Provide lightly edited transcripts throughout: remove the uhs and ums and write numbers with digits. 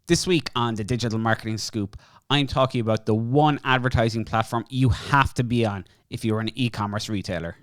This week on the Digital Marketing Scoop, I'm talking about the one advertising platform you have to be on if you're an e-commerce retailer.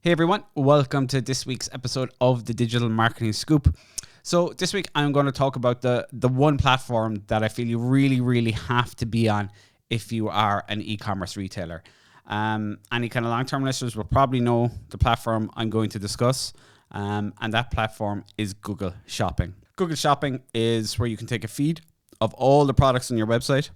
Hey everyone, welcome to this week's episode of the Digital Marketing Scoop. So this week I'm going to talk about the one platform that I feel you really have to be on if you are an e-commerce retailer. Any kind of long-term listeners will probably know the platform I'm going to discuss, and that platform is Google Shopping. Google Shopping is where you can take a feed of all the products on your website.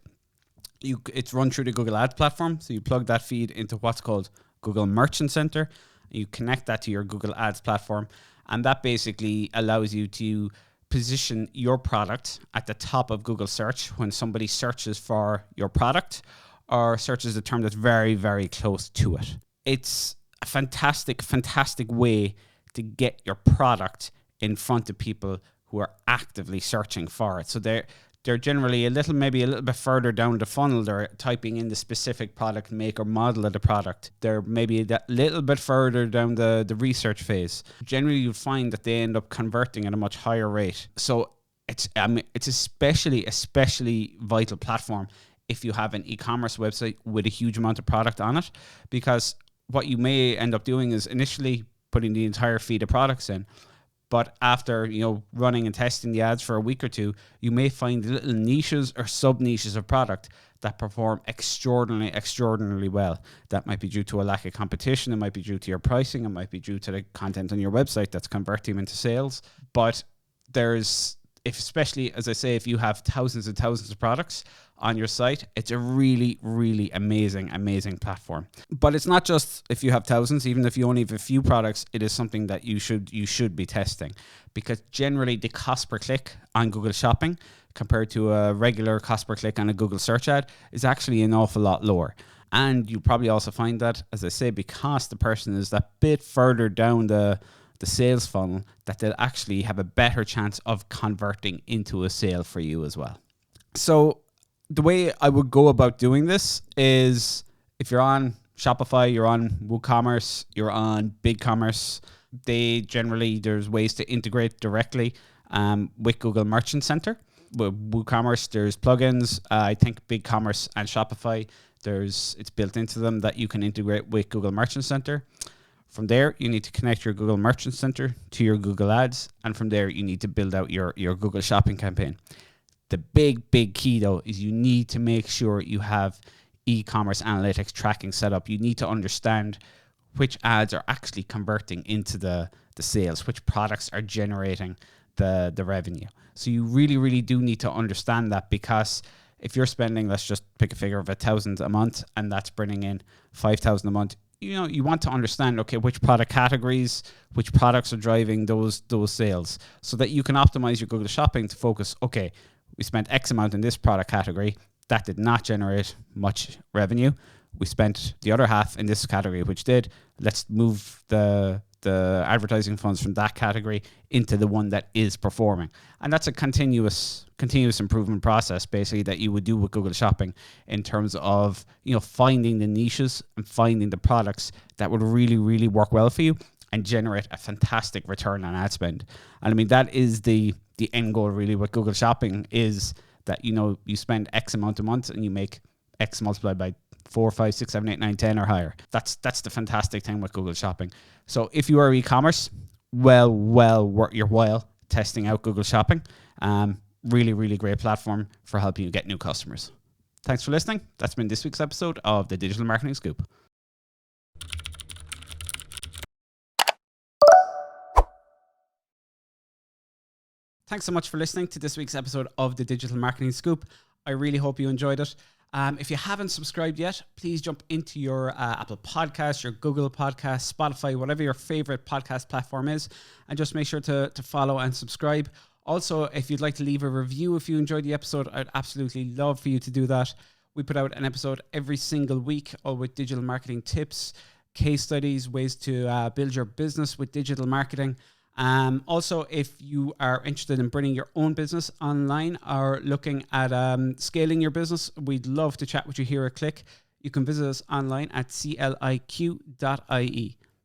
It's run through the Google Ads platform, so you plug that feed into what's called Google Merchant Center. You connect that to your Google Ads platform, and that basically allows you to position your product at the top of Google search when somebody searches for your product or searches a term that's very close to it. It's a fantastic way to get your product in front of people who are actively searching for it. So they're generally maybe a little bit further down the funnel. They're typing in the specific product make or model of the product. They're maybe that little bit further down the research phase. Generally, you'll find that they end up converting at a much higher rate. So it's especially vital platform if you have an e-commerce website with a huge amount of product on it, because what you may end up doing is initially putting the entire feed of products in. But after, running and testing the ads for a week or two, you may find little niches or sub-niches of product that perform extraordinarily well. That might be due to a lack of competition. It might be due to your pricing. It might be due to the content on your website that's converting them into sales. But especially, as I say, if you have thousands and thousands of products on your site, it's a really amazing platform. But it's not just if you have thousands. Even if you only have a few products, it is something that you should be testing, because generally the cost per click on Google Shopping compared to a regular cost per click on a Google search ad is actually an awful lot lower. And you probably also find that, as I say, because the person is that bit further down the sales funnel, that they'll actually have a better chance of converting into a sale for you as well. So the way I would go about doing this is, if you're on Shopify, you're on WooCommerce, you're on BigCommerce, there's ways to integrate directly with Google Merchant Center. With WooCommerce, there's plugins. I think BigCommerce and Shopify, it's built into them that you can integrate with Google Merchant Center. From there, you need to connect your Google Merchant Center to your Google Ads. And from there, you need to build out your Google Shopping campaign. The big key, though, is you need to make sure you have e-commerce analytics tracking set up. You need to understand which ads are actually converting into the sales, which products are generating the revenue. So you really do need to understand that, because if you're spending, let's just pick a figure of $1,000 a month, and that's bringing in $5,000 a month, you want to understand, okay, which product categories, which products are driving those sales, so that you can optimize your Google Shopping to focus, okay, we spent X amount in this product category. That did not generate much revenue. We spent the other half in this category, which did. Let's move the advertising funds from that category into the one that is performing. And that's a continuous improvement process, basically, that you would do with Google Shopping, in terms of, finding the niches and finding the products that would really work well for you and generate a fantastic return on ad spend. And I mean, that is the end goal, really, with Google Shopping, is that, you spend X amount a month and you make X multiplied by 4, 5, 6, 7, 8, 9, 10 or higher. That's the fantastic thing with Google Shopping. So if you are e-commerce, well worth your while testing out Google Shopping. Really great platform for helping you get new customers. Thanks for listening. That's been this week's episode of the Digital Marketing Scoop. Thanks so much for listening to this week's episode of the Digital Marketing Scoop. I really hope you enjoyed it. If you haven't subscribed yet, please jump into your Apple Podcasts, your Google Podcasts, Spotify, whatever your favorite podcast platform is, and just make sure to follow and subscribe. Also, if you'd like to leave a review if you enjoyed the episode, I'd absolutely love for you to do that. We put out an episode every single week, all with digital marketing tips, case studies, ways to build your business with digital marketing. Also, if you are interested in bringing your own business online or looking at scaling your business, we'd love to chat with you here at CLIQ. You can visit us online at CLIQ.ie.